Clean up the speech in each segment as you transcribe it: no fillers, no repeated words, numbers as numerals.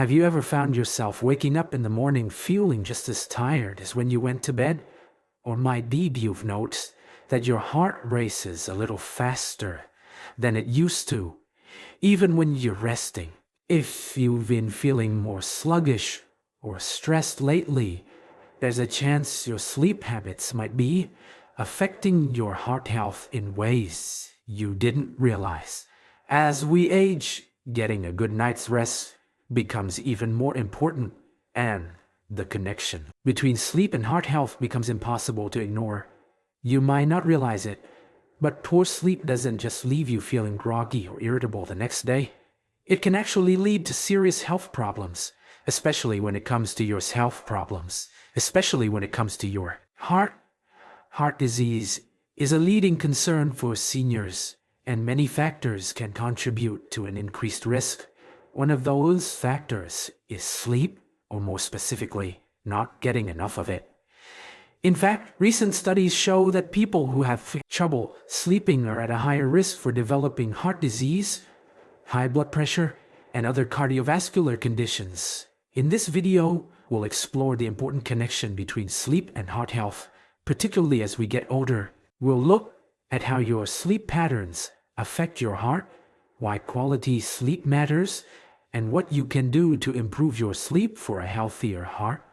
Have you ever found yourself waking up in the morning feeling just as tired as when you went to bed? Or might be you've noticed that your heart races a little faster than it used to, even when you're resting. If you've been feeling more sluggish or stressed lately, there's a chance your sleep habits might be affecting your heart health in ways you didn't realize. As we age, getting a good night's rest becomes even more important, and the connection between sleep and heart health becomes impossible to ignore. You might not realize it, but poor sleep doesn't just leave you feeling groggy or irritable the next day. It can actually lead to serious health problems, especially when it comes to your heart. Heart disease is a leading concern for seniors, and many factors can contribute to an increased risk. One of those factors is sleep, or more specifically, not getting enough of it. In fact, recent studies show that people who have trouble sleeping are at a higher risk for developing heart disease, high blood pressure, and other cardiovascular conditions. In this video, we'll explore the important connection between sleep and heart health, particularly as we get older. We'll look at how your sleep patterns affect your heart, why quality sleep matters, and what you can do to improve your sleep for a healthier heart.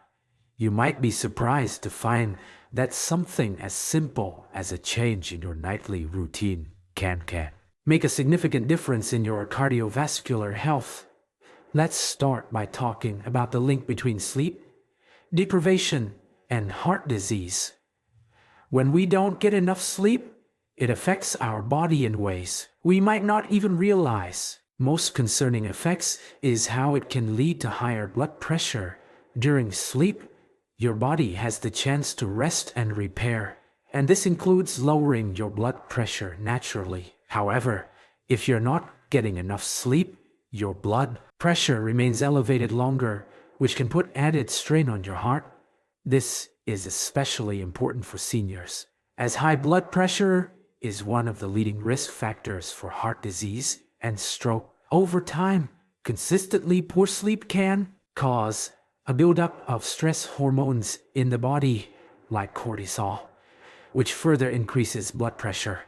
You might be surprised to find that something as simple as a change in your nightly routine can make a significant difference in your cardiovascular health. Let's start by talking about the link between sleep deprivation and heart disease. When we don't get enough sleep, it affects our body in ways we might not even realize. Most concerning effects is how it can lead to higher blood pressure. During sleep, your body has the chance to rest and repair, and this includes lowering your blood pressure naturally. However, if you're not getting enough sleep, your blood pressure remains elevated longer, which can put added strain on your heart. This is especially important for seniors, as high blood pressure is one of the leading risk factors for heart disease and stroke. Over time, consistently poor sleep can cause a buildup of stress hormones in the body, like cortisol, which further increases blood pressure.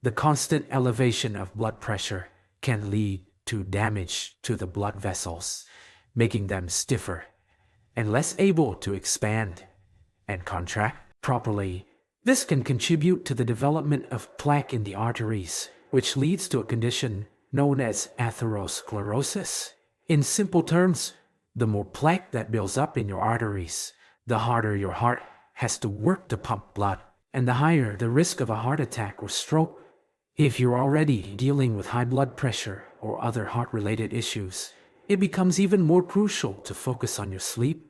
The constant elevation of blood pressure can lead to damage to the blood vessels, making them stiffer and less able to expand and contract properly. This can contribute to the development of plaque in the arteries, which leads to a condition known as atherosclerosis. In simple terms, the more plaque that builds up in your arteries, the harder your heart has to work to pump blood, and the higher the risk of a heart attack or stroke. If you're already dealing with high blood pressure or other heart-related issues, it becomes even more crucial to focus on your sleep.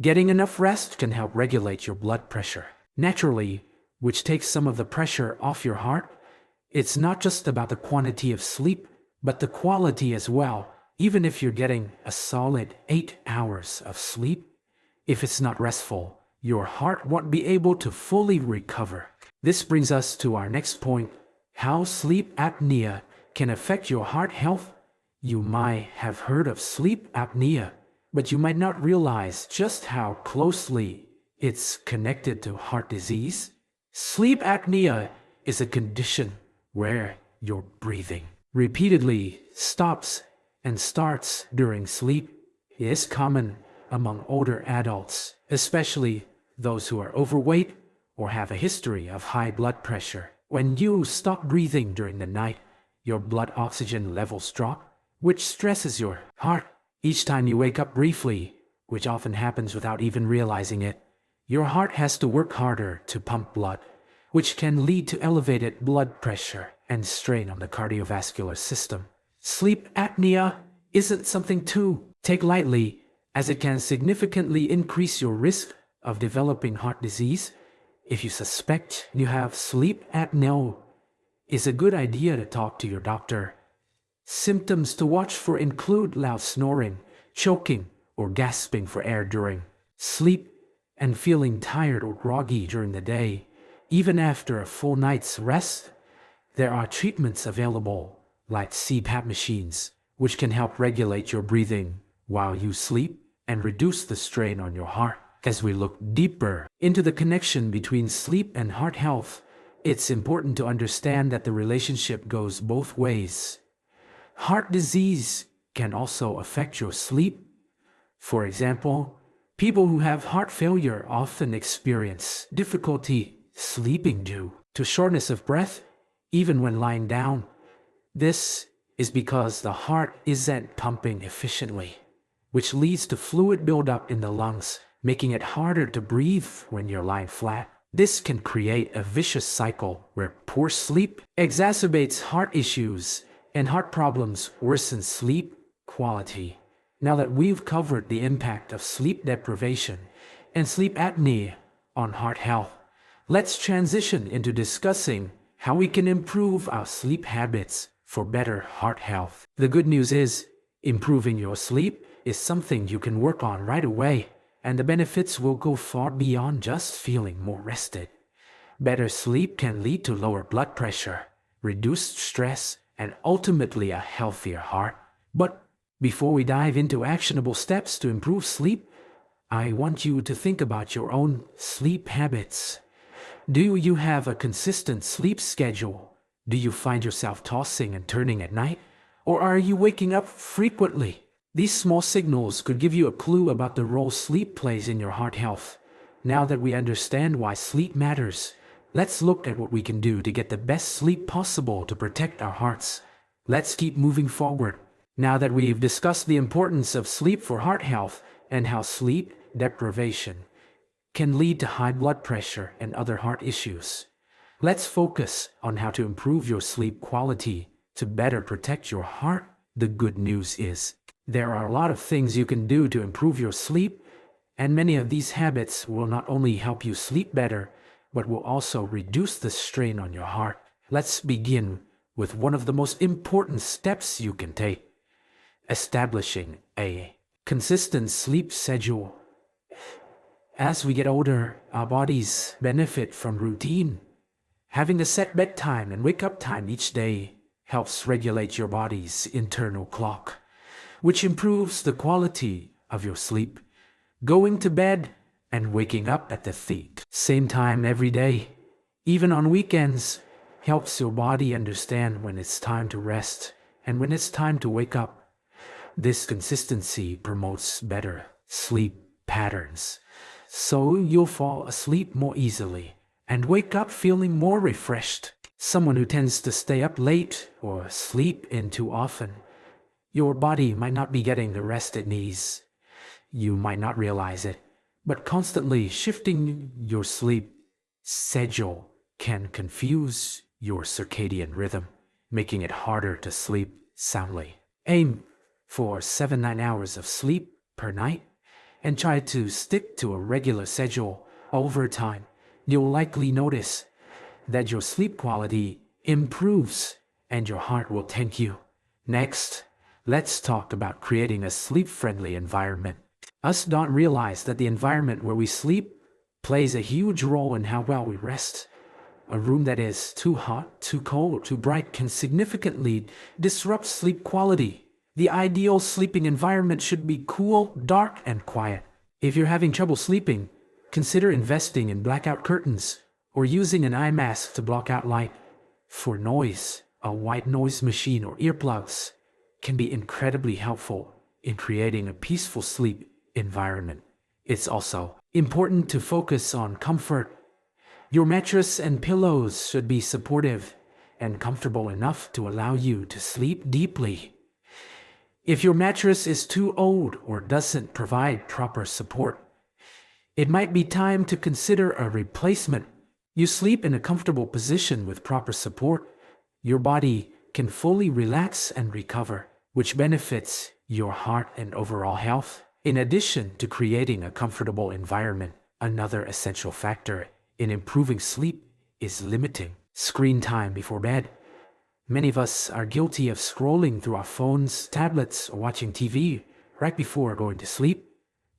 Getting enough rest can help regulate your blood pressure naturally, which takes some of the pressure off your heart. It's not just about the quantity of sleep, but the quality as well. Even if you're getting a solid 8 hours of sleep, if it's not restful, your heart won't be able to fully recover. This brings us to our next point: how sleep apnea can affect your heart health. You might have heard of sleep apnea, but you might not realize just how closely it's connected to heart disease. Sleep apnea is a condition where your breathing repeatedly stops and starts during sleep. It is common among older adults, especially those who are overweight or have a history of high blood pressure. When you stop breathing during the night, your blood oxygen levels drop, which stresses your heart. Each time you wake up briefly, which often happens without even realizing it, your heart has to work harder to pump blood, which can lead to elevated blood pressure and strain on the cardiovascular system. Sleep apnea isn't something to take lightly, as it can significantly increase your risk of developing heart disease. If you suspect you have sleep apnea, it's a good idea to talk to your doctor. Symptoms to watch for include loud snoring, choking, or gasping for air during sleep, and feeling tired or groggy during the day. Even after a full night's rest, there are treatments available, like CPAP machines, which can help regulate your breathing while you sleep and reduce the strain on your heart. As we look deeper into the connection between sleep and heart health, it's important to understand that the relationship goes both ways. Heart disease can also affect your sleep. For example, people who have heart failure often experience difficulty sleeping due to shortness of breath, even when lying down. This is because the heart isn't pumping efficiently, which leads to fluid buildup in the lungs, making it harder to breathe when you're lying flat. This can create a vicious cycle where poor sleep exacerbates heart issues and heart problems worsen sleep quality. Now that we've covered the impact of sleep deprivation and sleep apnea on heart health, let's transition into discussing how we can improve our sleep habits for better heart health. The good news is, improving your sleep is something you can work on right away, and the benefits will go far beyond just feeling more rested. Better sleep can lead to lower blood pressure, reduced stress, and ultimately a healthier heart. But before we dive into actionable steps to improve sleep, I want you to think about your own sleep habits. Do you have a consistent sleep schedule? Do you find yourself tossing and turning at night? Or are you waking up frequently? These small signals could give you a clue about the role sleep plays in your heart health. Now that we understand why sleep matters, let's look at what we can do to get the best sleep possible to protect our hearts. Let's keep moving forward. Now that we've discussed the importance of sleep for heart health and how sleep deprivation can lead to high blood pressure and other heart issues, let's focus on how to improve your sleep quality to better protect your heart. The good news is, there are a lot of things you can do to improve your sleep, and many of these habits will not only help you sleep better, but will also reduce the strain on your heart. Let's begin with one of the most important steps you can take: establishing a consistent sleep schedule. As we get older, our bodies benefit from routine. Having a set bedtime and wake-up time each day helps regulate your body's internal clock, which improves the quality of your sleep. Going to bed and waking up at the same time every day, even on weekends, helps your body understand when it's time to rest and when it's time to wake up. This consistency promotes better sleep patterns, so you'll fall asleep more easily and wake up feeling more refreshed. Someone who tends to stay up late or sleep in too often, your body might not be getting the rest it needs. You might not realize it, but constantly shifting your sleep schedule can confuse your circadian rhythm, making it harder to sleep soundly. Aim for 7-9 hours of sleep per night and try to stick to a regular schedule. Over time, you'll likely notice that your sleep quality improves and your heart will thank you. Next, let's talk about creating a sleep-friendly environment. Us don't realize that the environment where we sleep plays a huge role in how well we rest. A room that is too hot, too cold, or too bright can significantly disrupt sleep quality. The ideal sleeping environment should be cool, dark, and quiet. If you're having trouble sleeping, consider investing in blackout curtains or using an eye mask to block out light. For noise, a white noise machine or earplugs can be incredibly helpful in creating a peaceful sleep environment. It's also important to focus on comfort. Your mattress and pillows should be supportive and comfortable enough to allow you to sleep deeply. If your mattress is too old or doesn't provide proper support, it might be time to consider a replacement. You sleep in a comfortable position with proper support, your body can fully relax and recover, which benefits your heart and overall health. In addition to creating a comfortable environment, another essential factor in improving sleep is limiting screen time before bed. Many of us are guilty of scrolling through our phones, tablets, or watching TV right before going to sleep.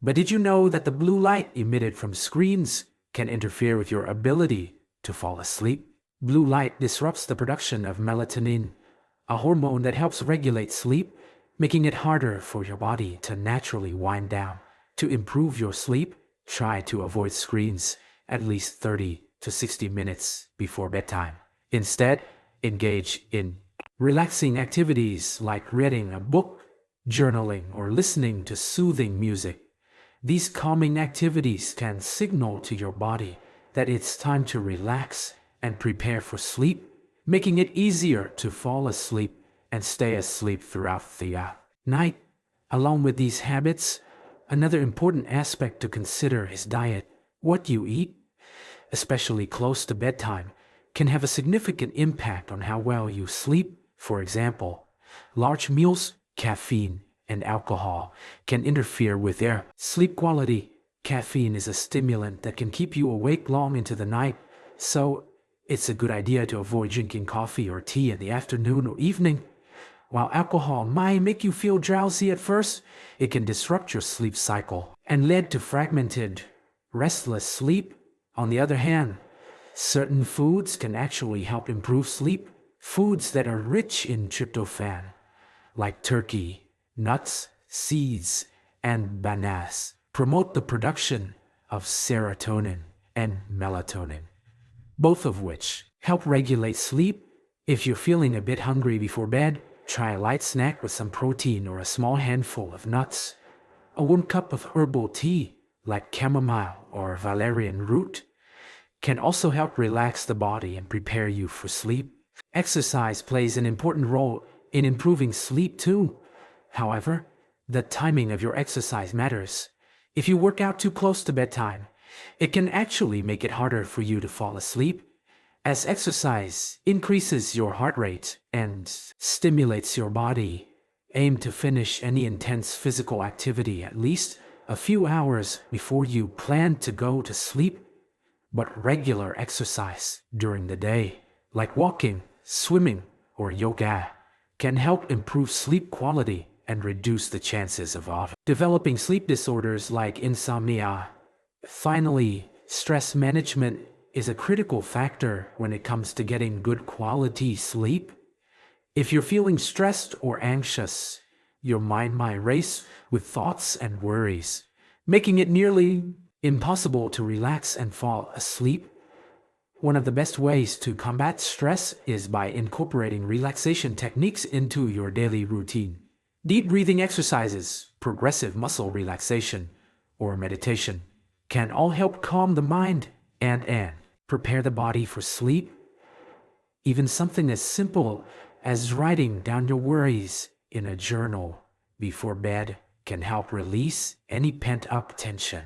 But did you know that the blue light emitted from screens can interfere with your ability to fall asleep? Blue light disrupts the production of melatonin, a hormone that helps regulate sleep, making it harder for your body to naturally wind down. To improve your sleep, try to avoid screens at least 30 to 60 minutes before bedtime. Instead, engage in relaxing activities like reading a book, journaling, or listening to soothing music. These calming activities can signal to your body that it's time to relax and prepare for sleep, making it easier to fall asleep and stay asleep throughout the night. Along with these habits, another important aspect to consider is diet. What you eat, especially close to bedtime, can have a significant impact on how well you sleep. For example, large meals, caffeine, and alcohol can interfere with their sleep quality. Caffeine is a stimulant that can keep you awake long into the night, so it's a good idea to avoid drinking coffee or tea in the afternoon or evening. While alcohol might make you feel drowsy at first, it can disrupt your sleep cycle and lead to fragmented, restless sleep. On the other hand, certain foods can actually help improve sleep. Foods that are rich in tryptophan, like turkey, nuts, seeds, and bananas, promote the production of serotonin and melatonin, both of which help regulate sleep. If you're feeling a bit hungry before bed, try a light snack with some protein or a small handful of nuts. A 1 cup of herbal tea, like chamomile or valerian root, can also help relax the body and prepare you for sleep. Exercise plays an important role in improving sleep too. However, the timing of your exercise matters. If you work out too close to bedtime, it can actually make it harder for you to fall asleep. As exercise increases your heart rate and stimulates your body, aim to finish any intense physical activity at least a few hours before you plan to go to sleep. But regular exercise during the day, like walking, swimming, or yoga, can help improve sleep quality and reduce the chances of developing sleep disorders like insomnia. Finally, stress management is a critical factor when it comes to getting good quality sleep. If you're feeling stressed or anxious, your mind might race with thoughts and worries, making it nearly impossible to relax and fall asleep. One of the best ways to combat stress is by incorporating relaxation techniques into your daily routine. Deep breathing exercises, progressive muscle relaxation, or meditation can all help calm the mind and prepare the body for sleep. Even something as simple as writing down your worries in a journal before bed can help release any pent-up tension.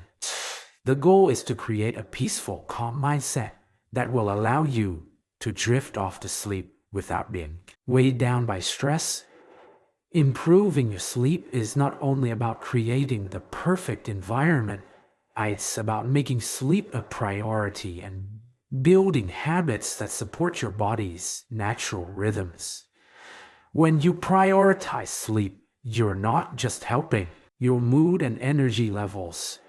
The goal is to create a peaceful, calm mindset that will allow you to drift off to sleep without being weighed down by stress. Improving your sleep is not only about creating the perfect environment, it's about making sleep a priority and building habits that support your body's natural rhythms. When you prioritize sleep, you're not just helping your mood and energy levels.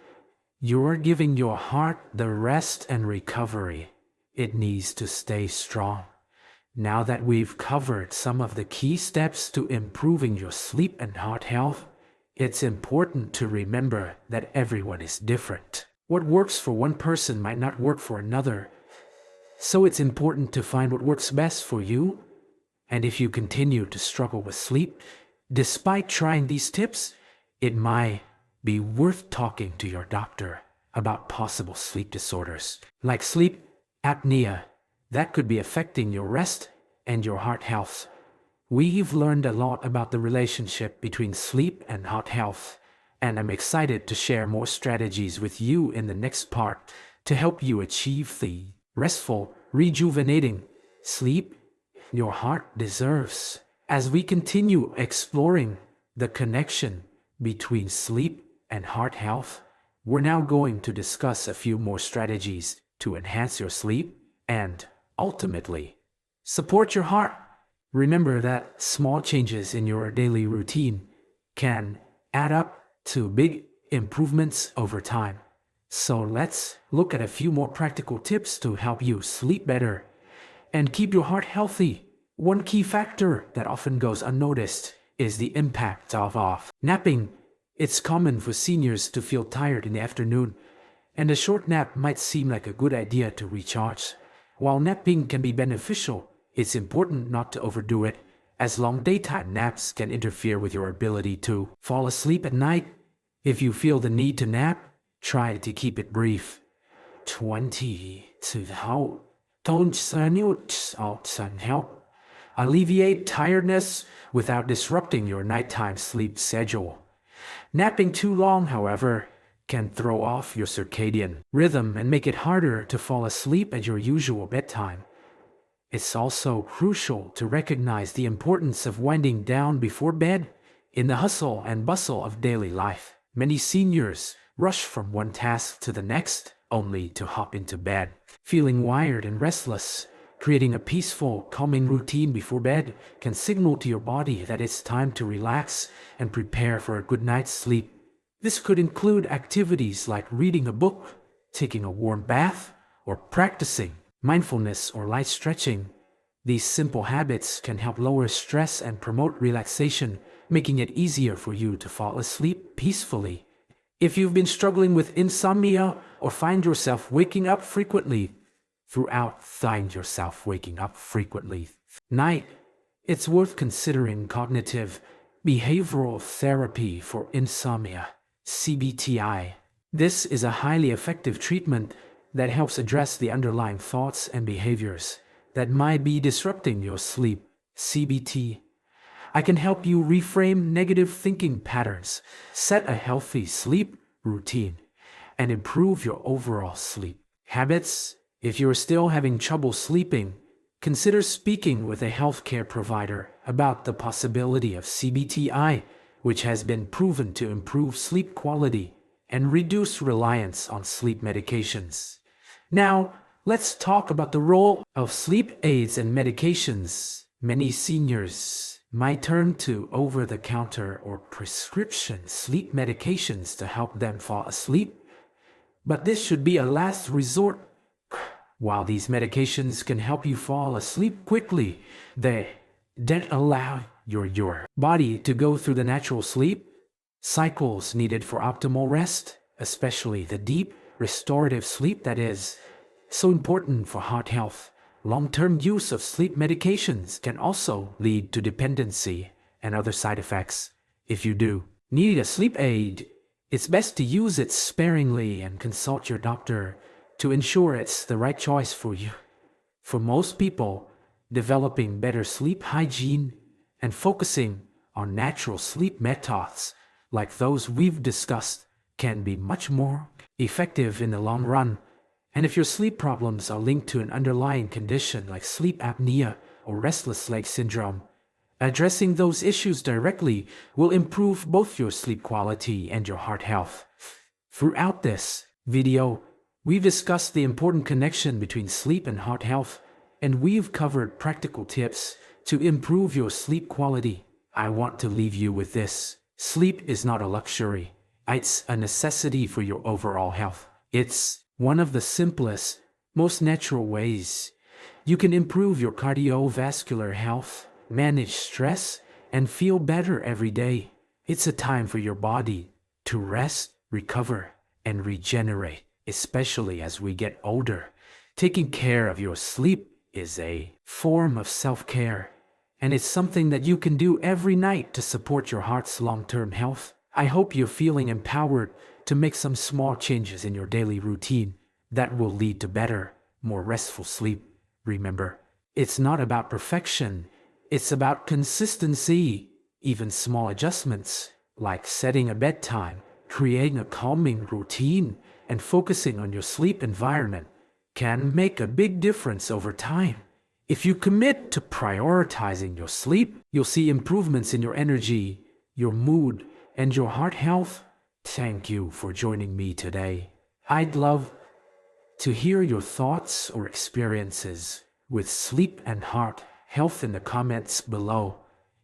You're giving your heart the rest and recovery it needs to stay strong. Now that we've covered some of the key steps to improving your sleep and heart health, it's important to remember that everyone is different. What works for one person might not work for another, so it's important to find what works best for you. And if you continue to struggle with sleep, despite trying these tips, it might be worth talking to your doctor about possible sleep disorders, like sleep apnea, that could be affecting your rest and your heart health. We've learned a lot about the relationship between sleep and heart health, and I'm excited to share more strategies with you in the next part to help you achieve the restful, rejuvenating sleep your heart deserves. As we continue exploring the connection between sleep and heart health, we're now going to discuss a few more strategies to enhance your sleep and, ultimately, support your heart. Remember that small changes in your daily routine can add up to big improvements over time. So let's look at a few more practical tips to help you sleep better and keep your heart healthy. One key factor that often goes unnoticed is the impact of napping. It's common for seniors to feel tired in the afternoon, and a short nap might seem like a good idea to recharge. While napping can be beneficial, it's important not to overdo it, as long daytime naps can interfere with your ability to fall asleep at night. If you feel the need to nap, try to keep it brief. 20 to help. Don't help alleviate tiredness without disrupting your nighttime sleep schedule. Napping too long, however, can throw off your circadian rhythm and make it harder to fall asleep at your usual bedtime. It's also crucial to recognize the importance of winding down before bed. In the hustle and bustle of daily life, many seniors rush from one task to the next, only to hop into bed, feeling wired and restless. Creating a peaceful, calming routine before bed can signal to your body that it's time to relax and prepare for a good night's sleep. This could include activities like reading a book, taking a warm bath, or practicing mindfulness or light stretching. These simple habits can help lower stress and promote relaxation, making it easier for you to fall asleep peacefully. If you've been struggling with insomnia or find yourself waking up frequently, night, it's worth considering cognitive behavioral therapy for insomnia, CBTI. This is a highly effective treatment that helps address the underlying thoughts and behaviors that might be disrupting your sleep. CBT. I can help you reframe negative thinking patterns, set a healthy sleep routine, and improve your overall sleep habits. If you're still having trouble sleeping, consider speaking with a healthcare provider about the possibility of CBTI, which has been proven to improve sleep quality and reduce reliance on sleep medications. Now, let's talk about the role of sleep aids and medications. Many seniors might turn to over-the-counter or prescription sleep medications to help them fall asleep, but this should be a last resort. While these medications can help you fall asleep quickly, they don't allow your body to go through the natural sleep cycles needed for optimal rest, especially the deep, restorative sleep that is so important for heart health. Long-term use of sleep medications can also lead to dependency and other side effects. If you do need a sleep aid, it's best to use it sparingly and consult your doctor to ensure it's the right choice for you. For most people, developing better sleep hygiene and focusing on natural sleep methods like those we've discussed can be much more effective in the long run. And if your sleep problems are linked to an underlying condition like sleep apnea or restless leg syndrome, addressing those issues directly will improve both your sleep quality and your heart health. Throughout this video, we've discussed the important connection between sleep and heart health, and we've covered practical tips to improve your sleep quality. I want to leave you with this. Sleep is not a luxury. It's a necessity for your overall health. It's one of the simplest, most natural ways you can improve your cardiovascular health, manage stress, and feel better every day. It's a time for your body to rest, recover, and regenerate, especially as we get older. Taking care of your sleep is a form of self-care, and it's something that you can do every night to support your heart's long-term health. I hope you're feeling empowered to make some small changes in your daily routine that will lead to better, more restful sleep. Remember, it's not about perfection, it's about consistency. Even small adjustments, like setting a bedtime, creating a calming routine, and focusing on your sleep environment, can make a big difference over time. If you commit to prioritizing your sleep, you'll see improvements in your energy, your mood, and your heart health. Thank you for joining me today. I'd love to hear your thoughts or experiences with sleep and heart health in the comments below.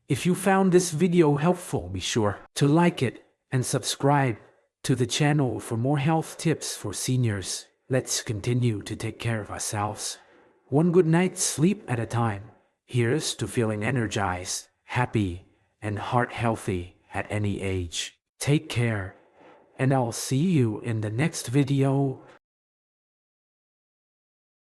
If you found this video helpful, be sure to like it and subscribe to the channel for more health tips for seniors. Let's continue to take care of ourselves, one good night's sleep at a time. Here's to feeling energized, happy, and heart healthy at any age. Take care, and I'll see you in the next video.